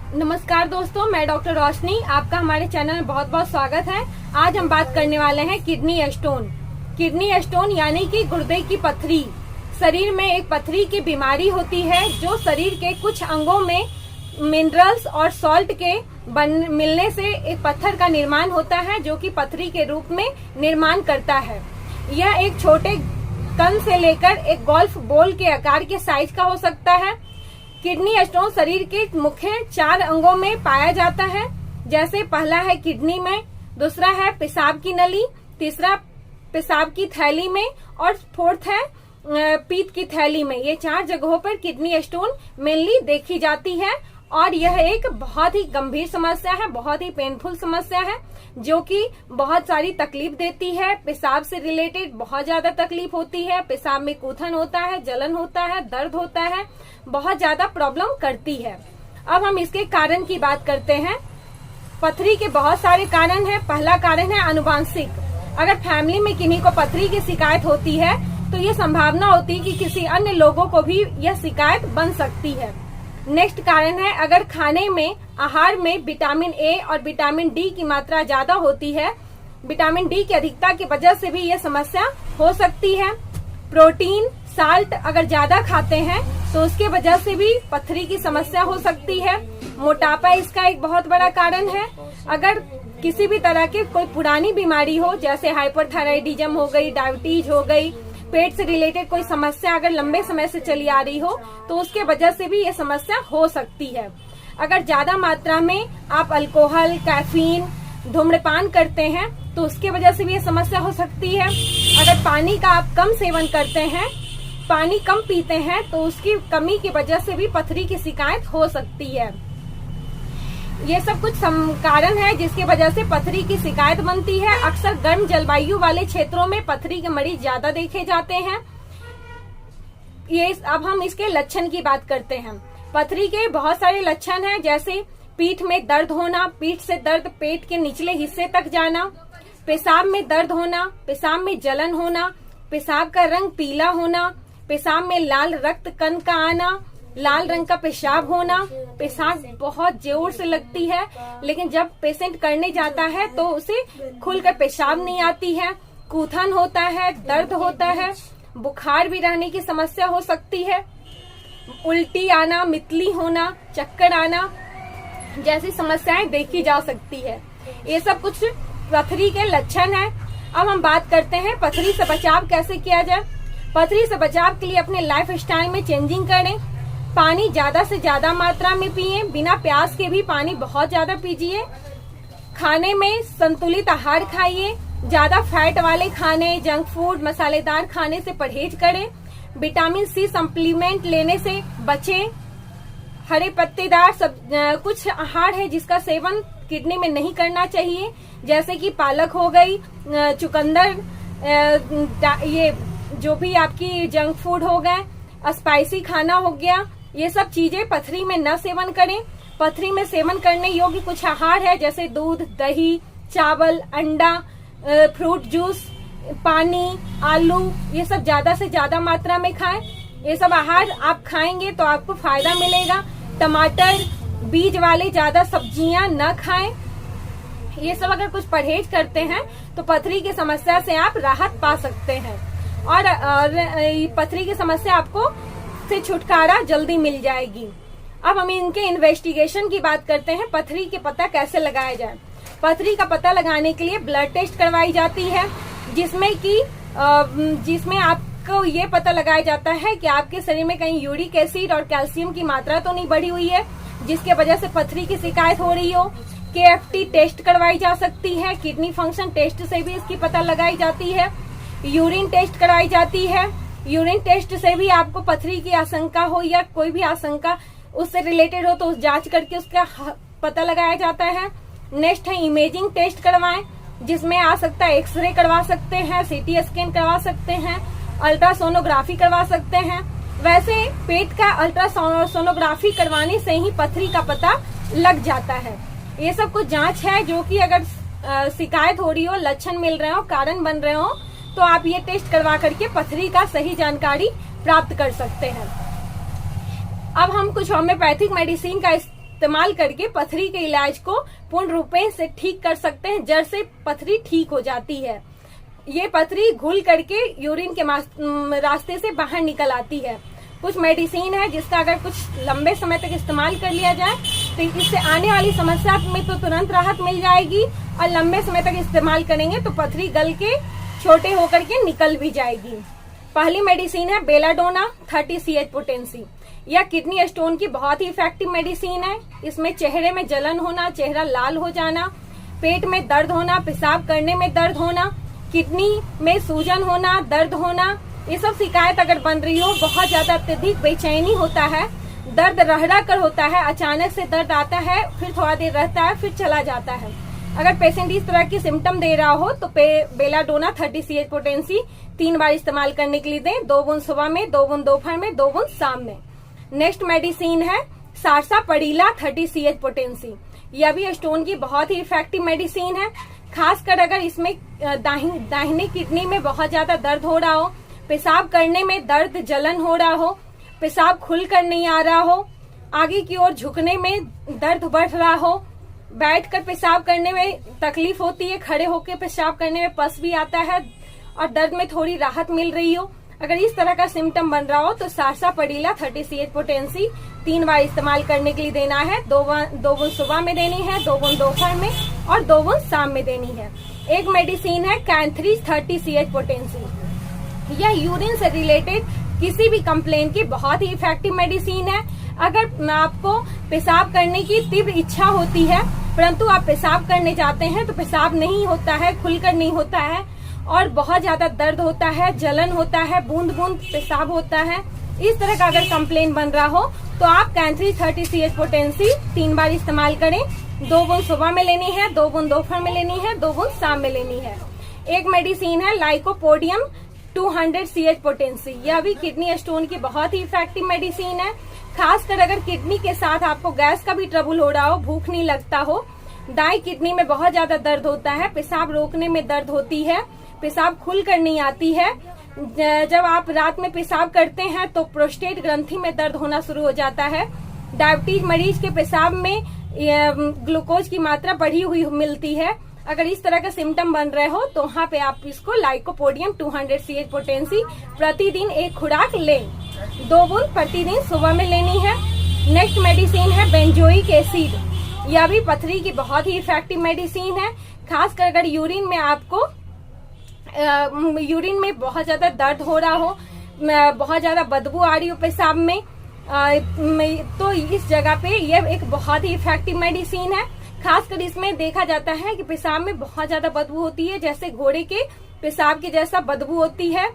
नमस्कार दोस्तों, मैं डॉक्टर रोशनी, आपका हमारे चैनल में बहुत बहुत स्वागत है। आज हम बात करने वाले हैं किडनी स्टोन। किडनी स्टोन यानी कि गुर्दे की पथरी। शरीर में एक पथरी की बीमारी होती है जो शरीर के कुछ अंगों में मिनरल्स और सॉल्ट के मिलने से एक पत्थर का निर्माण होता है जो कि पथरी के रूप में निर्माण करता है। यह एक छोटे कण से लेकर एक गोल्फ बॉल के आकार के साइज का हो सकता है। किडनी स्टोन शरीर के मुख्य 4 अंगों में पाया जाता है, जैसे पहला है किडनी में, दूसरा है पेशाब की नली, तीसरा पेशाब की थैली में और फोर्थ है पीत की थैली में। ये 4 जगहों पर किडनी स्टोन मेनली देखी जाती है और यह एक बहुत ही गंभीर समस्या है, बहुत ही पेनफुल समस्या है जो कि बहुत सारी तकलीफ देती है। पेशाब से रिलेटेड बहुत ज्यादा तकलीफ होती है, पेशाब में कूथन होता है, जलन होता है, दर्द होता है, बहुत ज्यादा प्रॉब्लम करती है। अब हम इसके कारण की बात करते हैं। पथरी के बहुत सारे कारण हैं। पहला कारण है आनुवांशिक। अगर फैमिली में किन्हीं को पथरी की शिकायत होती है तो ये संभावना होती है कि किसी अन्य लोगों को भी यह शिकायत बन सकती है। नेक्स्ट कारण है अगर खाने में आहार में विटामिन ए और विटामिन डी की मात्रा ज्यादा होती है, विटामिन डी की अधिकता की वजह से भी यह समस्या हो सकती है। प्रोटीन साल्ट अगर ज्यादा खाते हैं तो उसके वजह से भी पथरी की समस्या हो सकती है। मोटापा इसका एक बहुत बड़ा कारण है। अगर किसी भी तरह की कोई पुरानी बीमारी हो, जैसे हाइपरथायराइडिज्म हो गई, डायबिटीज हो गई, पेट से रिलेटेड कोई समस्या अगर लंबे समय से चली आ रही हो तो उसके वजह से भी ये समस्या हो सकती है। अगर ज्यादा मात्रा में आप अल्कोहल, कैफीन, धूम्रपान करते हैं तो उसके वजह से भी ये समस्या हो सकती है। अगर पानी का आप कम सेवन करते हैं, पानी कम पीते हैं तो उसकी कमी की वजह से भी पथरी की शिकायत हो सकती है। ये सब कुछ कारण है जिसकी वजह से पथरी की शिकायत बनती है। अक्सर गर्म जलवायु वाले क्षेत्रों में पथरी के मरीज ज्यादा देखे जाते हैं। अब हम इसके लक्षण की बात करते हैं। पथरी के बहुत सारे लक्षण हैं, जैसे पीठ में दर्द होना, पीठ से दर्द पेट के निचले हिस्से तक जाना, पेशाब में दर्द होना, पेशाब में जलन होना, पेशाब का रंग पीला होना, पेशाब में लाल रक्त कण का आना, लाल रंग का पेशाब होना, पेशाब बहुत जोर से लगती है लेकिन जब पेशेंट करने जाता है तो उसे खुलकर पेशाब नहीं आती है, कूथन होता है, दर्द होता है, बुखार भी रहने की समस्या हो सकती है, उल्टी आना, मितली होना, चक्कर आना जैसी समस्याएं देखी जा सकती है। ये सब कुछ पथरी के लक्षण हैं। अब हम बात करते हैं पथरी से बचाव कैसे किया जाए। पथरी से बचाव के लिए अपने लाइफ स्टाइल में चेंजिंग करें। पानी ज्यादा से ज्यादा मात्रा में पिए, बिना प्यास के भी पानी बहुत ज्यादा पीजिए। खाने में संतुलित आहार खाइए, ज्यादा फैट वाले खाने, जंक फूड, मसालेदार खाने से परहेज करें। विटामिन सी सप्लीमेंट लेने से बचें। हरे पत्तेदार कुछ आहार है जिसका सेवन किडनी में नहीं करना चाहिए, जैसे कि पालक हो गई, चुकंदर, ये जो भी आपकी जंक फूड हो गए, स्पाइसी खाना हो गया, ये सब चीजें पथरी में न सेवन करें। पथरी में सेवन करने योग्य कुछ आहार है, जैसे दूध, दही, चावल, अंडा, फ्रूट जूस, पानी, आलू, ये सब ज्यादा से ज्यादा मात्रा में खाएं। ये सब आहार आप खाएंगे तो आपको फायदा मिलेगा। टमाटर, बीज वाले ज्यादा सब्जियां न खाएं। ये सब अगर कुछ परहेज करते हैं तो पथरी की समस्या से आप राहत पा सकते हैं और पथरी की समस्या आपको से छुटकारा जल्दी मिल जाएगी। अब हम इनके इन्वेस्टिगेशन की बात करते हैं। पथरी के पता कैसे लगाया जाए। पथरी का पता लगाने के लिए ब्लड टेस्ट करवाई जाती है, जिसमें आपको ये पता लगाया जाता है कि आपके शरीर में कहीं यूरिक एसिड और कैल्शियम की मात्रा तो नहीं बढ़ी हुई है जिसके वजह से पथरी की शिकायत हो रही हो। KFT टेस्ट करवाई जा सकती है। किडनी फंक्शन टेस्ट से भी इसकी पता लगाई जाती है। यूरिन टेस्ट कराई जाती है। यूरिन टेस्ट से भी आपको पथरी की आशंका हो या कोई भी आशंका उससे रिलेटेड हो तो उस जांच करके उसका पता लगाया जाता है। नेक्स्ट है इमेजिंग टेस्ट करवाएं, जिसमें आ सकता है एक्सरे करवा सकते हैं, CT स्कैन करवा सकते हैं, अल्ट्रासोनोग्राफी करवा सकते हैं। वैसे पेट का अल्ट्रासोनोग्राफी करवाने से ही पथरी का पता लग जाता है। ये सब कुछ जांच है जो कि अगर शिकायत हो रही हो, लक्षण मिल रहे हो, कारण बन रहे हो तो आप ये टेस्ट करवा करके पथरी का सही जानकारी प्राप्त कर सकते हैं। अब हम कुछ होम्योपैथिक मेडिसिन का इस्तेमाल करके पथरी के इलाज को पूर्ण रूपेण से ठीक कर सकते हैं। जड़ से पथरी ठीक हो जाती है। ये पथरी घुल करके यूरिन के रास्ते से बाहर निकल आती है। कुछ मेडिसिन है जिसका अगर कुछ लंबे समय तक इस्तेमाल कर लिया जाए तो इससे आने वाली समस्या में तो तुरंत राहत मिल जाएगी, और लंबे समय तक इस्तेमाल करेंगे तो पथरी गल के छोटे होकर के निकल भी जाएगी। पहली मेडिसिन है बेलाडोना 30 पोटेंसी। यह किडनी स्टोन की बहुत ही इफेक्टिव मेडिसिन है। इसमें चेहरे में जलन होना, चेहरा लाल हो जाना, पेट में दर्द होना, पेशाब करने में दर्द होना, किडनी में सूजन होना, दर्द होना, ये सब शिकायत अगर बन रही हो, बहुत ज्यादा अत्यधिक बेचैनी होता है, दर्द रह कर होता है, अचानक से दर्द आता है, फिर थोड़ा देर रहता है, फिर चला जाता है। अगर पेशेंट इस तरह की सिम्टम दे रहा हो तो बेलाडोना 30 पोटेंसी 3 बार इस्तेमाल करने के लिए दें। 2 बूंद सुबह में, 2 बूंद दोपहर में, 2 बूंद शाम में। नेक्स्ट मेडिसिन है सारसापड़िला 30 पोटेंसी। यह भी स्टोन की बहुत ही इफेक्टिव मेडिसिन है। खासकर अगर इसमें दाहिने किडनी में बहुत ज्यादा दर्द हो रहा हो, पेशाब करने में दर्द जलन हो रहा हो, पेशाब खुलकर नहीं आ रहा हो, आगे की ओर झुकने में दर्द बढ़ रहा हो, बैठकर पेशाब करने में तकलीफ होती है, खड़े होकर पेशाब करने में पस भी आता है और दर्द में थोड़ी राहत मिल रही हो, अगर इस तरह का सिम्टम बन रहा हो तो सारसापड़िला 30 पोटेंसी 3 बार इस्तेमाल करने के लिए देना है। 2 बूंद सुबह में देनी है, 2 बूंद दोपहर में और 2 बूंद शाम में देनी है। एक मेडिसिन है कैंथरीज 30 पोटेंसी। यह यूरिन से रिलेटेड किसी भी कंप्लेन की बहुत ही इफेक्टिव मेडिसिन है। अगर आपको पेशाब करने की तीव्र इच्छा होती है परंतु आप पेशाब करने जाते हैं तो पेशाब नहीं होता है, खुलकर नहीं होता है और बहुत ज्यादा दर्द होता है, जलन होता है, बूंद बूंद पेशाब होता है, इस तरह का अगर कंप्लेन बन रहा हो तो आप कैंथरीज 30 पोटेंसी 3 बार इस्तेमाल करें। 2 बूंद सुबह में लेनी है, 2 बूंद दोपहर में लेनी है, 2 बूंद शाम में लेनी है। एक मेडिसिन है लाइकोपोडियम 200 पोटेंसी। यह भी किडनी स्टोन की बहुत ही इफेक्टिव मेडिसिन है। खासकर अगर किडनी के साथ आपको गैस का भी ट्रबल हो रहा हो, भूख नहीं लगता हो, दाएं किडनी में बहुत ज्यादा दर्द होता है, पेशाब रोकने में दर्द होती है, पेशाब खुलकर नहीं आती है, जब आप रात में पेशाब करते हैं तो प्रोस्टेट ग्रंथि में दर्द होना शुरू हो जाता है, डायबिटीज मरीज के पेशाब में ग्लूकोज की मात्रा बढ़ी हुई मिलती है, अगर इस तरह का सिम्टम बन रहे हो तो वहाँ पे आप इसको लाइकोपोडियम 200 पोटेंसी प्रतिदिन एक खुराक लें। 2 बूंद प्रतिदिन सुबह में लेनी है। नेक्स्ट मेडिसिन है बेंजोइक एसिड। यह भी पथरी की बहुत ही इफेक्टिव मेडिसिन है। खासकर अगर यूरिन में आपको यूरिन में बहुत ज्यादा दर्द हो रहा हो, बहुत ज्यादा बदबू आ रही हो पेशाब में, तो इस जगह पे यह एक बहुत ही इफेक्टिव मेडिसिन है। खासकर इसमें देखा जाता है कि पेशाब में बहुत ज्यादा बदबू होती है, जैसे घोड़े के पेशाब के जैसा बदबू होती है।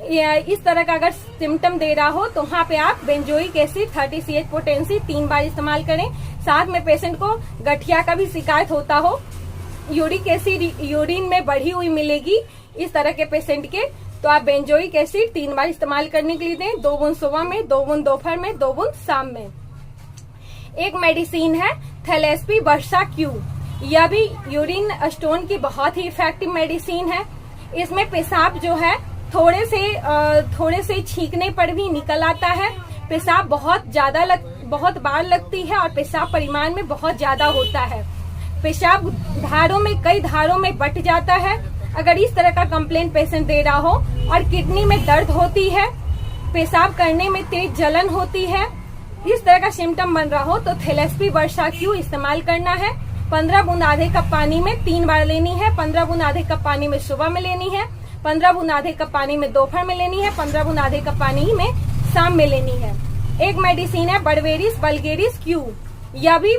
इस तरह का अगर सिम्टम दे रहा हो तो वहाँ पे आप बेंजोइक एसिड 30 पोटेंसी 3 बार इस्तेमाल करें। साथ में पेशेंट को गठिया का भी शिकायत होता हो, यूरिक एसिड यूरिन में बढ़ी हुई मिलेगी इस तरह के पेशेंट के, तो आप बेंजोइक एसिड 3 बार इस्तेमाल करने के लिए दें। 2 बूंद सुबह में, 2 बूंद दोपहर में, 2 बूंद शाम में। एक मेडिसिन है थैलेस्पी वर्षा क्यू। यह भी यूरिन स्टोन की बहुत ही इफेक्टिव मेडिसिन है। इसमें पेशाब जो है थोड़े से छींकने पर भी निकल आता है, पेशाब बहुत बार लगती है और पेशाब परिमाण में बहुत ज्यादा होता है, पेशाब कई धारों में बट जाता है। अगर इस तरह का कंप्लेन पेशेंट दे रहा हो और किडनी में दर्द होती है, पेशाब करने में तेज जलन होती है, इस तरह का सिम्टम बन रहा हो तो थैलेस्पी वर्षा क्यू इस्तेमाल करना है। 15 बूंद आधे कप पानी में 3 बार लेनी है। 15 बूंद आधे कप पानी में सुबह में लेनी है, 15 बूंद आधे कप पानी में दोपहर में लेनी है, 15 बूंद आधे कप पानी में शाम में लेनी है। एक मेडिसिन है बर्वेरिस वल्गेरिस क्यू। यह भी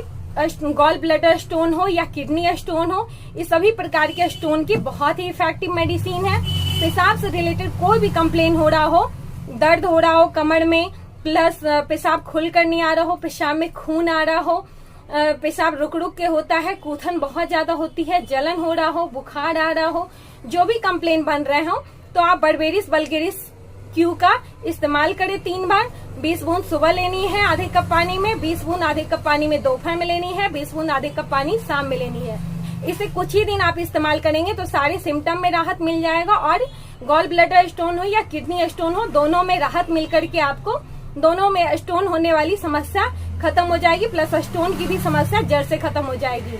गॉल ब्लैडर स्टोन हो या किडनी स्टोन हो, इस सभी प्रकार के स्टोन की बहुत ही इफेक्टिव मेडिसिन है। पेशाब से रिलेटेड कोई भी कंप्लेन हो रहा हो, दर्द हो रहा हो कमर में, प्लस पेशाब खुलकर नहीं आ रहा हो, पेशाब में खून आ रहा हो, पेशाब रुक रुक के होता है, कूथन बहुत ज्यादा होती है, जलन हो रहा हो, बुखार आ रहा हो, जो भी कंप्लेन बन रहे हो तो आप बर्वेरिस वल्गेरिस क्यू का इस्तेमाल करें 3 बार। 20 बूंद सुबह लेनी है आधे कप पानी में, 20 बूंद आधे कप पानी में दोपहर में लेनी है, 20 बूंद आधे कप पानी शाम में लेनी है। इसे कुछ ही दिन आप इस्तेमाल करेंगे तो सारे सिम्टम में राहत मिल जाएगा और गॉल ब्लैडर स्टोन हो या किडनी स्टोन हो, दोनों में राहत मिल करके आपको दोनों में स्टोन होने वाली समस्या खत्म हो जाएगी, प्लस स्टोन की भी समस्या जड़ से खत्म हो जाएगी।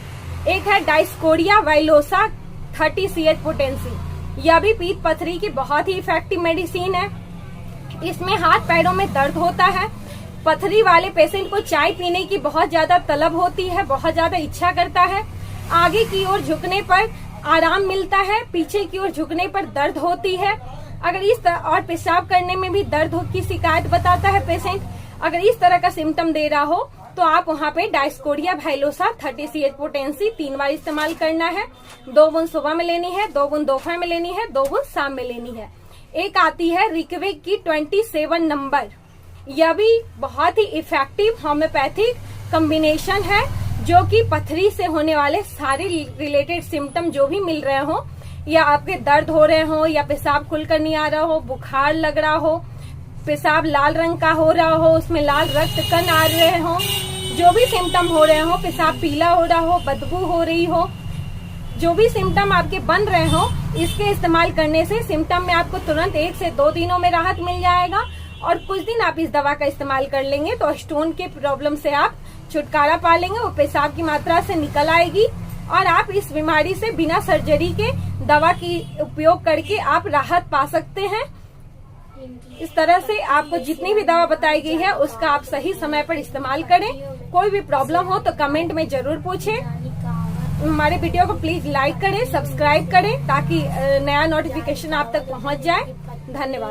एक है डायस्कोरिया वाइलोसा 30CH पोटेंसी। यह भी पीत पथरी की बहुत ही इफेक्टिव मेडिसिन है। इसमें हाथ पैरों में दर्द होता है। पथरी वाले पेशेंट को चाय पीने की बहुत ज्यादा तलब होती है, बहुत ज्यादा इच्छा करता है। आगे की ओर झुकने पर आराम मिलता है, पीछे की ओर झुकने पर दर्द होती है। अगर इस तरह और पेशाब करने में भी दर्द की शिकायत बताता है पेशेंट, अगर इस तरह का सिम्टम दे रहा हो तो आप वहाँ पे डायस्कोरिया वाइलोसा 30CH पोटेंसी 3 बार इस्तेमाल करना है। 2 बूंद सुबह में लेनी है, 2 बूंद दोपहर में लेनी है, 2 बूंद शाम में लेनी है। एक आती है रिकवेक की 27 नंबर। यह भी बहुत ही इफेक्टिव होम्योपैथिक कॉम्बिनेशन है, जो कि पथरी से होने वाले सारे रिलेटेड सिम्टम जो भी मिल रहे हो, या आपके दर्द हो रहे हो, या पेशाब खुलकर नहीं आ रहा हो, बुखार लग रहा हो, पेशाब लाल रंग का हो रहा हो, उसमें लाल रक्त कण आ रहे हो, जो भी सिम्टम हो रहे हो, पेशाब पीला हो रहा हो, बदबू हो रही हो, जो भी सिम्टम आपके बन रहे हो, इसके इस्तेमाल करने से सिम्टम में आपको तुरंत 1 से 2 दिनों में राहत मिल जाएगा। और कुछ दिन आप इस दवा का इस्तेमाल कर लेंगे तो स्टोन के प्रॉब्लम से आप छुटकारा पा लेंगे। वो पेशाब की मात्रा से निकल आएगी और आप इस बीमारी से बिना सर्जरी के दवा की उपयोग करके आप राहत पा सकते हैं। इस तरह से आपको जितनी भी दवा बताई गई है उसका आप सही समय पर इस्तेमाल करें। कोई भी प्रॉब्लम हो तो कमेंट में जरूर पूछें। हमारे वीडियो को प्लीज लाइक करें, सब्सक्राइब करें, ताकि नया नोटिफिकेशन आप तक पहुंच जाए। धन्यवाद।